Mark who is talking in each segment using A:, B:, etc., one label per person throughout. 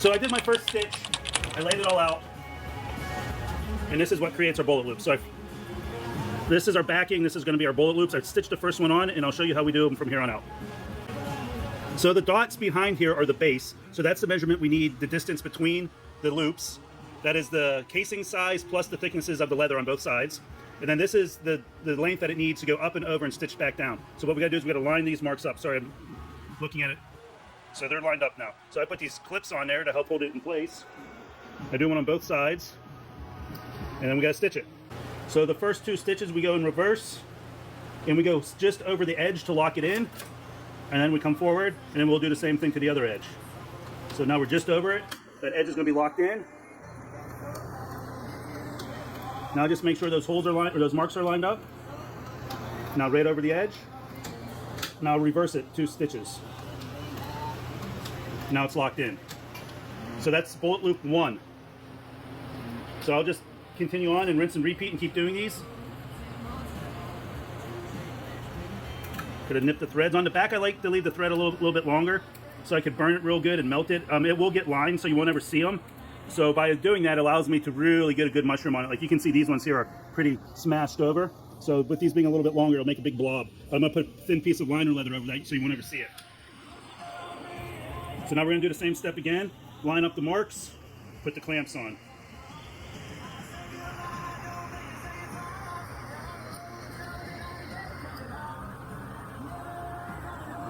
A: So I did my first stitch, I laid it all out, and this is what creates our bullet loop. So this is our backing, this is going to be our bullet loops. I stitched the first one on, and I'll show you how we do them from here on out. So the dots behind here are the base, so that's the measurement we need, the distance between the loops. That is the casing size plus the thicknesses of the leather on both sides. And then this is the length that it needs to go up and over and stitch back down. So what we gotta do is we gotta line these marks up. Sorry, I'm looking at it. So they're lined up now. So I put these clips on there to help hold it in place. I do one on both sides, and then we gotta stitch it. So the first 2 stitches we go in reverse, and we go just over the edge to lock it in, and then we come forward, and then we'll do the same thing to the other edge. So now we're just over it. That edge is gonna be locked in. Now just make sure those holes are lined, or those marks are lined up. Now right over the edge. Now reverse it 2 stitches. Now it's locked in. So that's bullet loop 1. So I'll just continue on and rinse and repeat and keep doing these. Gonna nip the threads. On the back I like to leave the thread a little bit longer so I could burn it real good and melt it. It will get lined so you won't ever see them. So by doing that, it allows me to really get a good mushroom on it. Like you can see, these ones here are pretty smashed over. So with these being a little bit longer, it'll make a big blob. I'm gonna put a thin piece of liner leather over that so you won't ever see it. So now we're gonna do the same step again. Line up the marks, put the clamps on.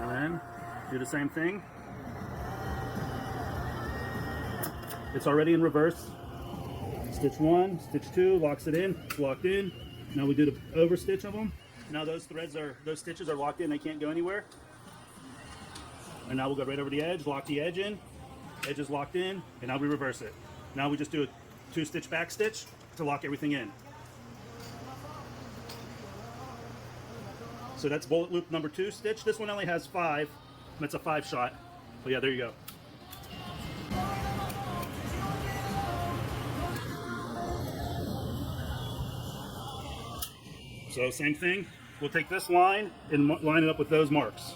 A: And then do the same thing. It's already in reverse. Stitch 1, stitch 2, locks it in, it's locked in. Now we do the over stitch of them. Now those stitches are locked in, they can't go anywhere. And now we'll go right over the edge, lock the edge in, edge is locked in, and now we reverse it. Now we just do a 2 stitch back stitch to lock everything in. So that's bullet loop number 2 stitch. This one only has 5, that's a 5 shot. But yeah, there you go. So same thing, we'll take this line and line it up with those marks.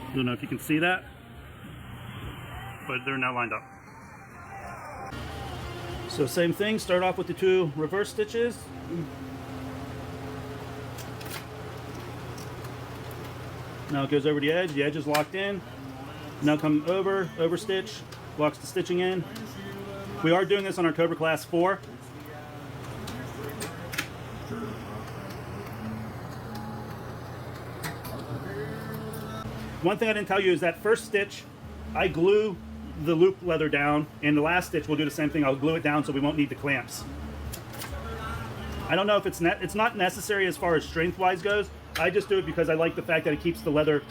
A: I don't know if you can see that, but they're now lined up. So same thing, start off with the 2 reverse stitches. Now it goes over the edge is locked in. Now come over stitch, locks the stitching in. We are doing this on our Cobra Class 4. One thing I didn't tell you is that first stitch, I glue the loop leather down, and the last stitch we'll do the same thing. I'll glue it down so we won't need the clamps. I don't know if it's not necessary as far as strength-wise goes. I just do it because I like the fact that it keeps the leather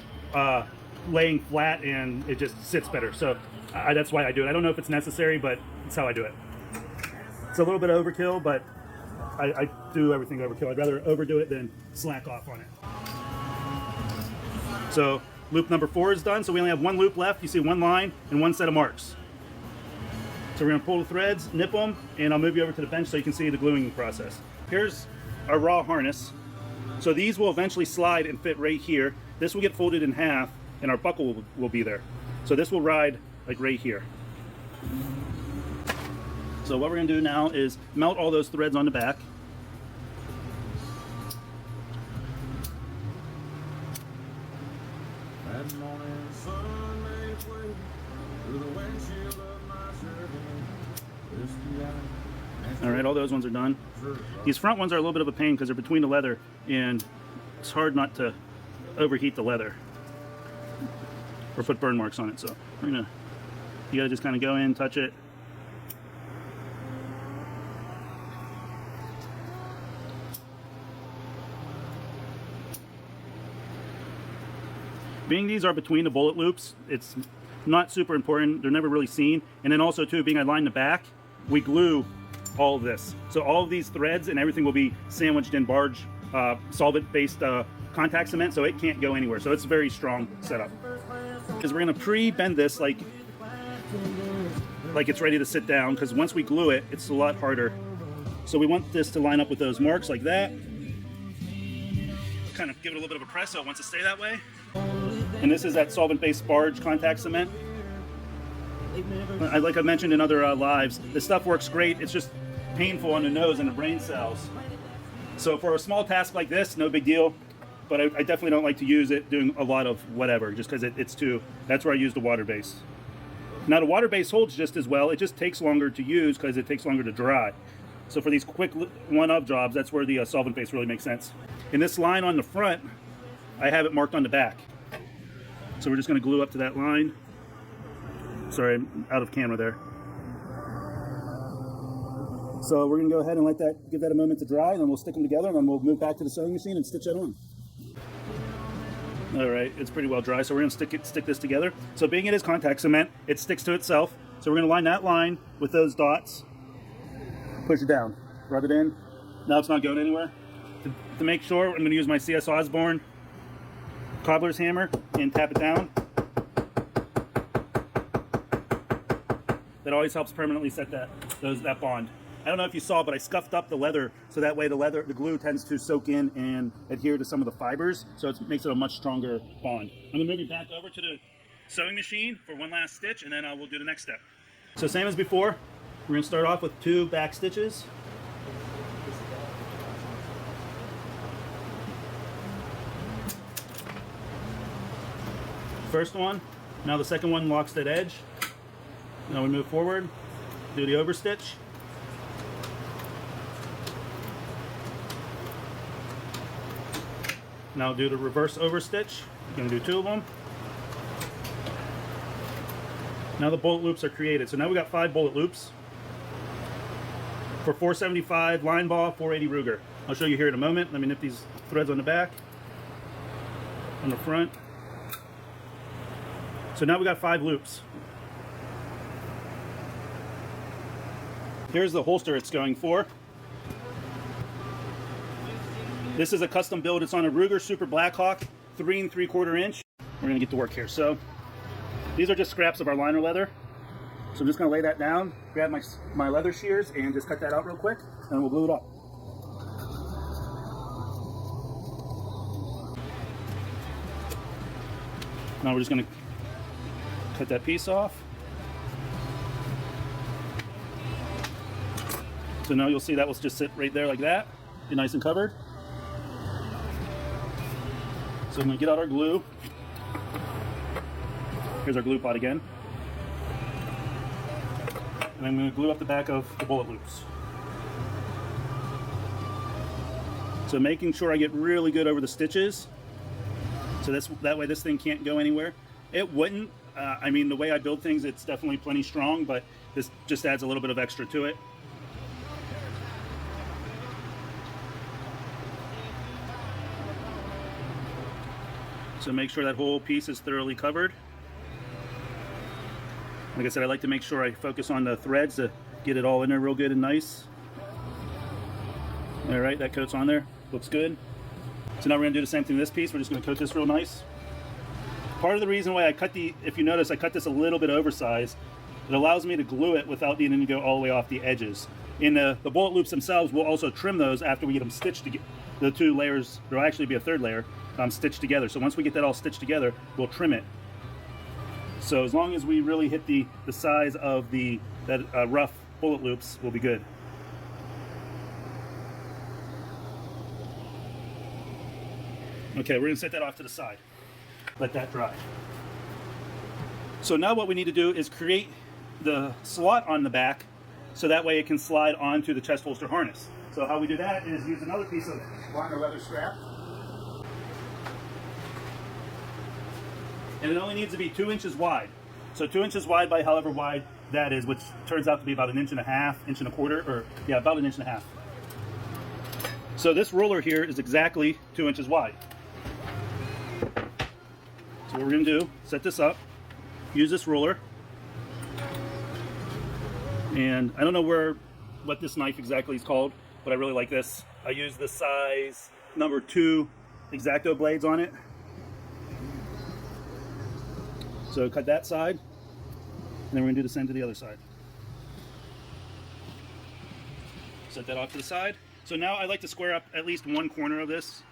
A: laying flat and it just sits better. So that's why I do it. I don't know if it's necessary, but it's how I do it. It's a little bit overkill, but I do everything overkill. I'd rather overdo it than slack off on it. So loop number 4 is done, so we only have 1 loop left. You see 1 line and 1 set of marks. So we're gonna pull the threads, nip them, and I'll move you over to the bench so you can see the gluing process. Here's our raw harness. So these will eventually slide and fit right here. This will get folded in half and our buckle will be there. So this will ride like right here. So what we're gonna do now is melt all those threads on the back. All right, all those ones are done. These front ones are a little bit of a pain because they're between the leather and it's hard not to overheat the leather or put burn marks on it. So you gotta just kind of go in, touch it. Being these are between the bullet loops, it's not super important. They're never really seen. And then also too, being I line the back, we glue all of this. So all of these threads and everything will be sandwiched in barge solvent-based contact cement, so it can't go anywhere. So it's a very strong setup. Because we're gonna pre-bend this like it's ready to sit down, because once we glue it, it's a lot harder. So we want this to line up with those marks like that. Kind of give it a little bit of a press so it wants to stay that way. And this is that solvent-based sparge contact cement. Like I mentioned in other lives, this stuff works great. It's just painful on the nose and the brain cells. So for a small task like this, no big deal. But I definitely don't like to use it doing a lot of whatever, just because that's where I use the water base. Now the water base holds just as well. It just takes longer to use because it takes longer to dry. So for these quick one-off jobs, that's where the solvent base really makes sense. In this line on the front, I have it marked on the back. So we're just going to glue up to that line. Sorry, I'm out of camera there. So we're going to go ahead and give that a moment to dry, and then we'll stick them together, and then we'll move back to the sewing machine and stitch that on. All right, it's pretty well dry, so we're going to stick this together. So being it is contact cement, it sticks to itself. So we're going to line that line with those dots, push it down, rub it in. Now it's not going anywhere. To make sure, I'm going to use my C.S. Osborne cobbler's hammer and tap it down. That always helps permanently set that bond. I don't know if you saw, but I scuffed up the leather so that way the glue tends to soak in and adhere to some of the fibers, so it makes it a much stronger bond. I'm going to move you back over to the sewing machine for one last stitch, and then we'll do the next step. So same as before, we're going to start off with 2 back stitches. First one, now the second one locks that edge. Now we move forward, do the overstitch. Now do the reverse overstitch. You're going to do 2 of them. Now the bullet loops are created. So now we got 5 bullet loops for 475 line ball, 480 Ruger. I'll show you here in a moment. Let me nip these threads on the back, on the front. So now we got 5 loops. Here's the holster it's going for. This is a custom build. It's on a Ruger Super Blackhawk, 3 3/4 inch. We're gonna get to work here. So these are just scraps of our liner leather. So I'm just gonna lay that down, grab my leather shears, and just cut that out real quick, and we'll glue it up. Now we're just gonna cut that piece off. So now you'll see that will just sit right there like that, be nice and covered. So I'm going to get out our glue. Here's our glue pot again. And I'm going to glue up the back of the bullet loops. So making sure I get really good over the stitches. So that way this thing can't go anywhere. It wouldn't. I mean, the way I build things, it's definitely plenty strong, but this just adds a little bit of extra to it. So make sure that whole piece is thoroughly covered. Like I said, I like to make sure I focus on the threads to get it all in there real good and nice. All right, that coat's on there. Looks good. So now we're gonna do the same thing to this piece. We're just gonna coat this real nice. Part of the reason why if you notice, I cut this a little bit oversized. It allows me to glue it without needing to go all the way off the edges. In the bullet loops themselves, we'll also trim those after we get them stitched together. The 2 layers, there'll actually be a 3rd layer stitched together. So once we get that all stitched together, we'll trim it. So as long as we really hit the size of that rough bullet loops, we'll be good. Okay, we're gonna set that off to the side. Let that dry. So now what we need to do is create the slot on the back so that way it can slide onto the chest holster harness. So how we do that is use another piece of liner leather scrap. And it only needs to be 2 inches wide. So 2 inches wide by however wide that is, which turns out to be about 1.5 inches, 1.25 inches, or yeah, about 1.5 inches. So this ruler here is exactly 2 inches wide. So what we're gonna do, set this up, use this ruler, and I don't know what this knife exactly is called, but I really like this. I use the size number 2 X-Acto blades on it. So cut that side, and then we're gonna do the same to the other side. Set that off to the side. So now I like to square up at least one corner of this,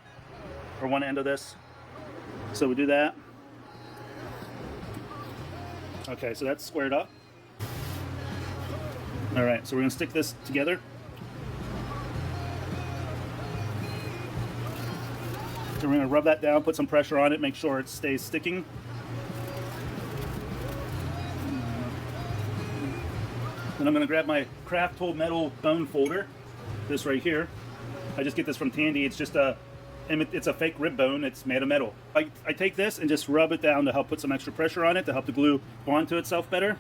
A: or one end of this. So we do that. Okay, so that's squared up. All right, so we're gonna stick this together. So we're gonna rub that down, put some pressure on it, make sure it stays sticking. Then I'm gonna grab my craft tool metal bone folder, this right here. I just get this from Tandy. It's just it's a fake rib bone. It's made of metal. I take this and just rub it down to help put some extra pressure on it, to help the glue bond to itself better.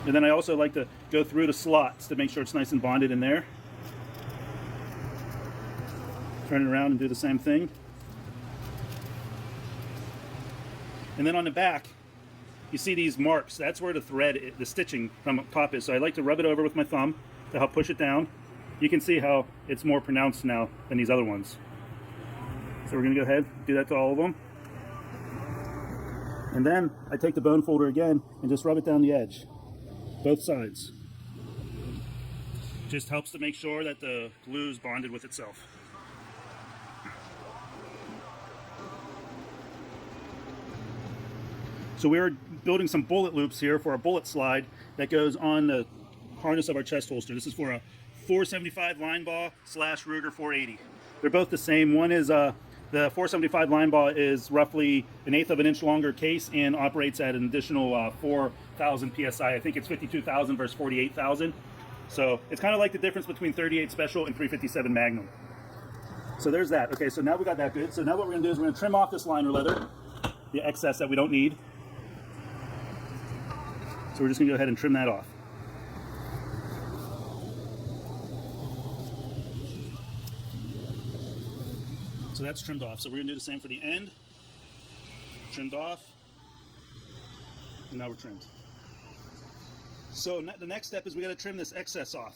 A: And then I also like to go through the slots to make sure it's nice and bonded in there. Turn it around and do the same thing. And then on the back, you see these marks. That's where the thread, the stitching from up top is. So I like to rub it over with my thumb to help push it down. You can see how it's more pronounced now than these other ones. So we're gonna go ahead, do that to all of them. And then I take the bone folder again and just rub it down the edge, both sides. Just helps to make sure that the glue is bonded with itself. So we're building some bullet loops here for our bullet slide that goes on the harness of our chest holster. This is for a 475 line ball / Ruger 480. They're both the same. One is the 475 line ball is roughly 1/8 of an inch longer case and operates at an additional 4,000 psi. I think it's 52,000 versus 48,000. So it's kind of like the difference between 38 Special and 357 Magnum. So there's that. Okay, so now we got that good. So now what we're gonna do is we're gonna trim off this liner leather, the excess that we don't need. So we're just gonna go ahead and trim that off. So that's trimmed off. So we're gonna do the same for the end. Trimmed off. And now we're trimmed. So the next step is we gotta trim this excess off.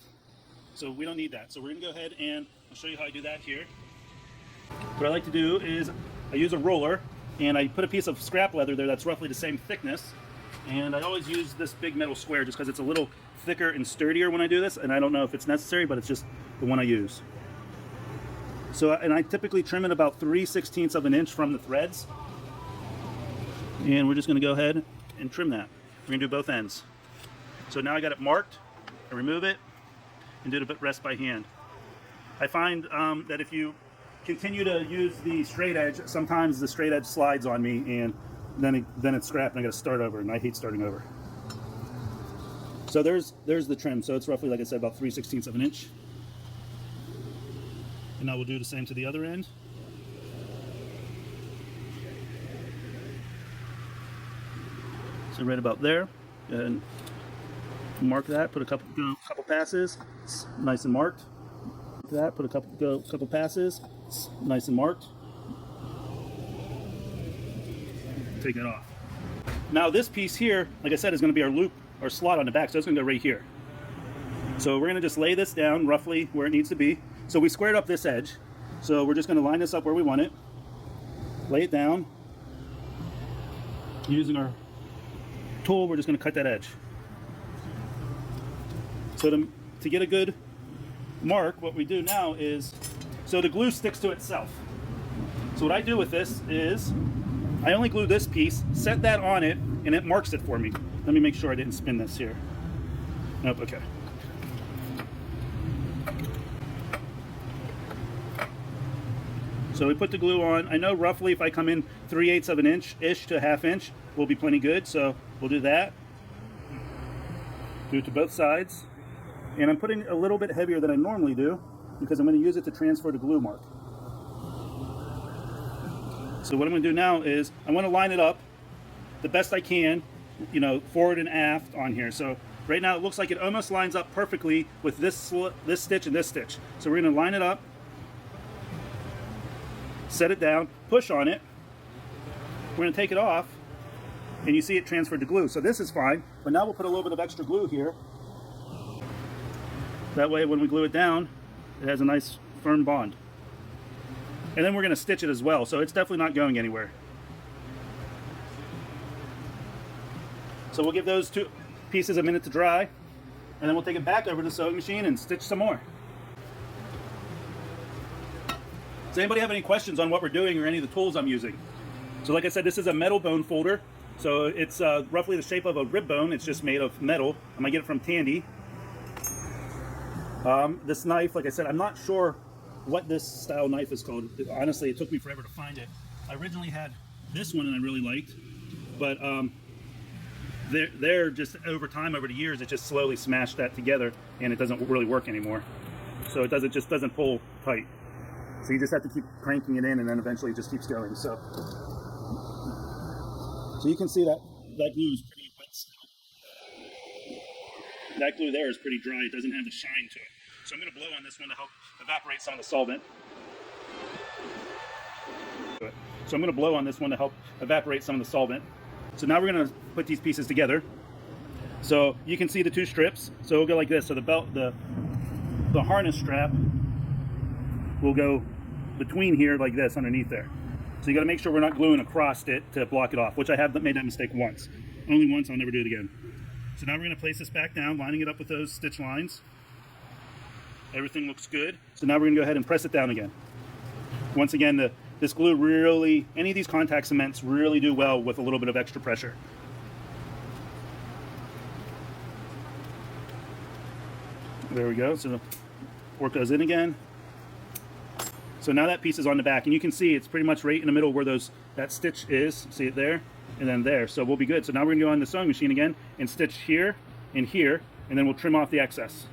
A: So we don't need that. So we're gonna go ahead and I'll show you how I do that here. What I like to do is I use a roller and I put a piece of scrap leather there that's roughly the same thickness. And I always use this big metal square just because it's a little thicker and sturdier when I do this, and I don't know if it's necessary, but it's just the one I use. So, and I typically trim it about 3/16 of an inch from the threads. And we're just gonna go ahead and trim that. We're gonna do both ends. So now I got it marked, I remove it, and do the rest by hand. I find that if you continue to use the straight edge, sometimes the straight edge slides on me, and then it's scrapped and I gotta start over, and I hate starting over. So there's the trim. So it's roughly, like I said, about 3/16 of an inch. And now we'll do the same to the other end. So right about there, and mark that, put a couple passes, it's nice and marked. That, put a couple passes, it's nice and marked. Take that off. Now this piece here, like I said, is going to be our loop or slot on the back, so it's going to go right here. So we're going to just lay this down roughly where it needs to be. So we squared up this edge, so we're just going to line this up where we want it, lay it down. Using our tool, we're just going to cut that edge. So to get a good mark, what we do now is, so the glue sticks to itself. So what I do with this is I only glue this piece, set that on it, and it marks it for me. Let me make sure I didn't spin this here. Nope, okay. So we put the glue on. I know roughly if I come in 3/8 of an inch-ish to 1/2 inch, will be plenty good. So we'll do that. Do it to both sides. And I'm putting a little bit heavier than I normally do because I'm going to use it to transfer the glue mark. So what I'm going to do now is I want to line it up the best I can, you know, forward and aft on here. So right now it looks like it almost lines up perfectly with this stitch and this stitch. So we're going to line it up, set it down, push on it. We're going to take it off, and you see it transferred to glue. So this is fine, but now we'll put a little bit of extra glue here. That way when we glue it down, it has a nice firm bond. And then we're going to stitch it as well, so it's definitely not going anywhere. So we'll give those two pieces a minute to dry, and then we'll take it back over to the sewing machine and stitch some more. Does anybody have any questions on what we're doing or any of the tools I'm using? So like I said, this is a metal bone folder. So it's roughly the shape of a rib bone. It's just made of metal. I'm gonna get it from Tandy. This knife, like I said, I'm not sure what this style knife is called. Honestly, it took me forever to find it. I originally had this one and I really liked, but they're just over time, over the years, it just slowly smashed that together and it doesn't really work anymore. So it just doesn't pull tight. So you just have to keep cranking it in and then eventually it just keeps going. So you can see that glue is pretty wet still. That glue there is pretty dry. It doesn't have a shine to it. So I'm going to blow on this one to help evaporate some of the solvent. So I'm going to blow on this one to help evaporate some of the solvent. So now we're going to put these pieces together. So you can see the two strips. So it'll go like this. So the belt, the harness strap will go between here like this underneath there. So you got to make sure we're not gluing across it to block it off, which I have made that mistake once. Only once, I'll never do it again. So now we're going to place this back down, lining it up with those stitch lines. Everything looks good. So now we're going to go ahead and press it down again. Once again, this glue really, any of these contact cements really do well with a little bit of extra pressure. There we go. So the work goes in again. So now that piece is on the back, and you can see it's pretty much right in the middle where that stitch is. See it there, and then there. So we'll be good. So now we're going to go on the sewing machine again and stitch here and here, and then we'll trim off the excess.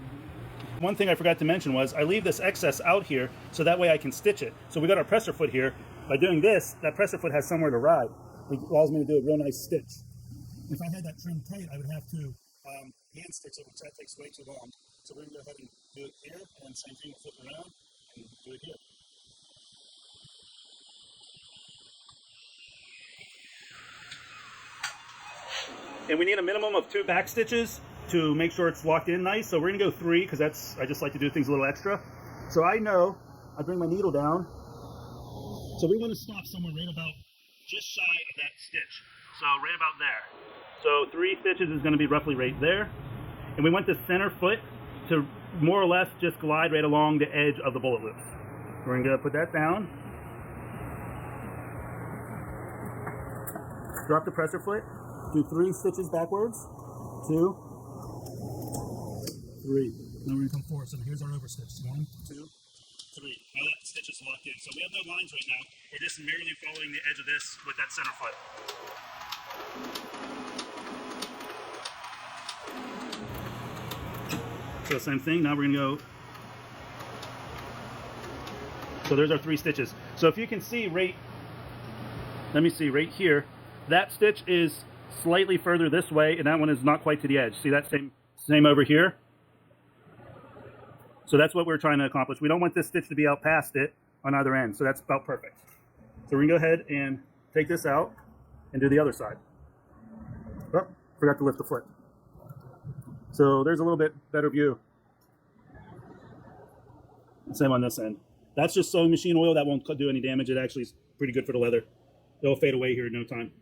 A: One thing I forgot to mention was I leave this excess out here so that way I can stitch it. So we got our presser foot here. By doing this, that presser foot has somewhere to ride. It allows me to do a real nice stitch. If I had that trimmed tight, I would have to hand stitch it, which that takes way too long. So we're going to go ahead and do it here, and same thing, flip it around and do it here. And we need a minimum of 2 back stitches to make sure it's locked in nice. So we're gonna go 3 because I just like to do things a little extra. So I bring my needle down. So we want to stop somewhere right about just shy of that stitch. So right about there. So 3 stitches is gonna be roughly right there. And we want the center foot to more or less just glide right along the edge of the bullet loops. We're gonna put that down. Drop the presser foot. Do 3 stitches backwards. 2, 3. Now we're going to come forward. So here's our overstitch. 1, 2, 3. Now that stitch is locked in. So we have no lines right now. We're just merely following the edge of this with that center foot. So same thing. Now we're going to go. So there's our 3 stitches. So if you can see let me see right here, that stitch is slightly further this way, and that one is not quite to the edge. See that same over here? So that's what we're trying to accomplish. We don't want this stitch to be out past it on either end, so that's about perfect. So we're gonna go ahead and take this out and do the other side. Oh, forgot to lift the foot. So there's a little bit better view. Same on this end. That's just sewing machine oil. That won't do any damage. It actually is pretty good for the leather. It'll fade away here in no time.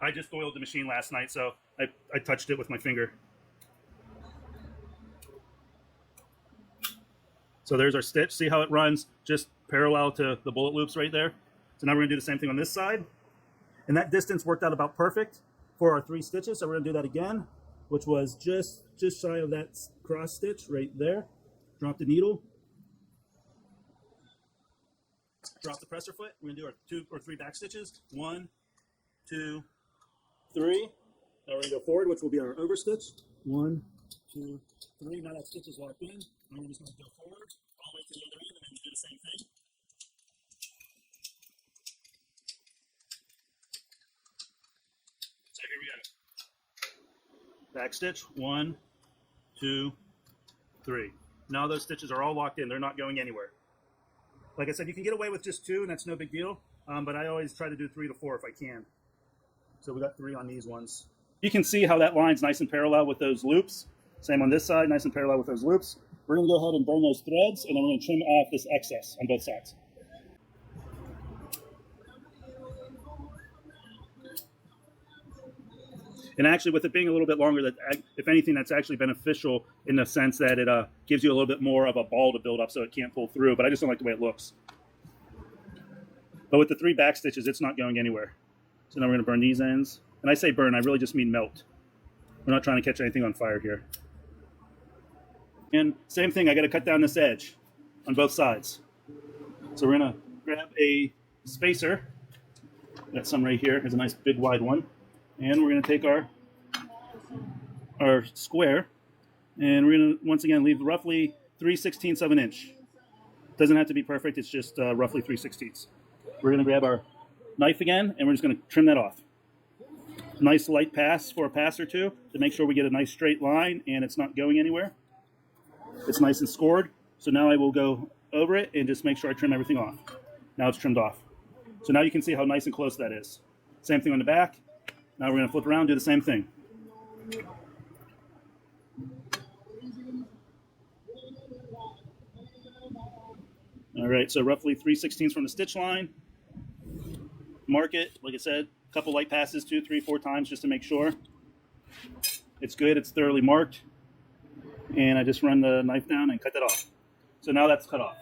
A: I just oiled the machine last night, so I touched it with my finger. So there's our stitch. See how it runs just parallel to the bullet loops right there? So now we're gonna do the same thing on this side. And that distance worked out about perfect for our 3 stitches. So we're gonna do that again, which was just shy of that cross stitch right there. Drop the needle. Drop the presser foot. We're gonna do our 2 or 3 back stitches. 1, 2, 3. Now we're gonna go forward, which will be our overstitch. 1, 2, 3. Now that stitch is locked in. Now we're just gonna go forward all the way to the other end, and then do the same thing. So here we go. Back stitch. 1, 2, 3. Now those stitches are all locked in. They're not going anywhere. Like I said, you can get away with just 2, and that's no big deal. But I always try to do 3 to 4 if I can. So we got 3 on these ones. You can see how that line's nice and parallel with those loops. Same on this side, nice and parallel with those loops. We're going to go ahead and burn those threads, and then we're going to trim off this excess on both sides. And actually, with it being a little bit longer, that if anything, that's actually beneficial in the sense that it gives you a little bit more of a ball to build up so it can't pull through. But I just don't like the way it looks. But with the 3 back stitches, it's not going anywhere. So now we're going to burn these ends. And I say burn, I really just mean melt. We're not trying to catch anything on fire here. And same thing, I got to cut down this edge on both sides. So we're going to grab a spacer. Got some right here. Here's a nice big wide one. And we're going to take our square, and we're going to once again leave roughly 3/16 of an inch. Doesn't have to be perfect, it's just roughly 3/16. We're going to grab our knife again, and we're just going to trim that off. Nice light pass for a pass or two to make sure we get a nice straight line and it's not going anywhere. It's nice and scored. So now I will go over it and just make sure I trim everything off. Now it's trimmed off. So now you can see how nice and close that is. Same thing on the back. Now we're going to flip around and do the same thing. All right, so roughly 3/16 from the stitch line. Mark it, like I said, a couple light passes, 2, 3, 4 times just to make sure. It's good, it's thoroughly marked. And I just run the knife down and cut that off. So now that's cut off.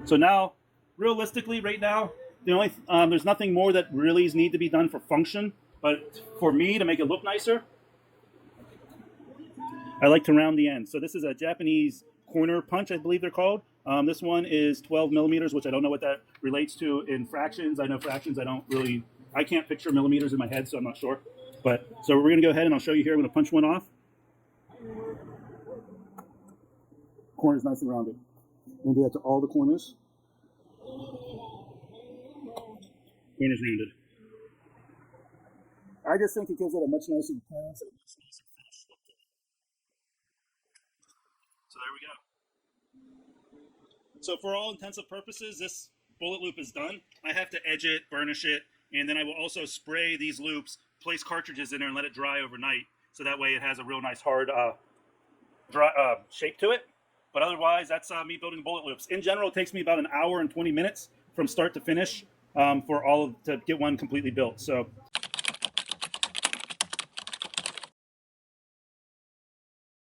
A: So now, realistically, right now, there's nothing more that really needs to be done for function. But for me, to make it look nicer, I like to round the ends. So this is a Japanese corner punch, I believe they're called. This one is 12 millimeters, which I don't know what that relates to in fractions. I know fractions, I can't picture millimeters in my head, so I'm not sure. But so we're going to go ahead and I'll show you here. I'm going to punch one off. Corner's nice and rounded. I'm going to do that to all the corners. Corner's rounded. I just think it gives it a much nicer appearance and a much nicer finish look to it. So there we go. So for all intensive purposes, this bullet loop is done. I have to edge it, burnish it, and then I will also spray these loops, place cartridges in there, and let it dry overnight. So that way it has a real nice hard shape to it. But otherwise, that's me building bullet loops. In general, it takes me about an hour and 20 minutes from start to finish to get one completely built. So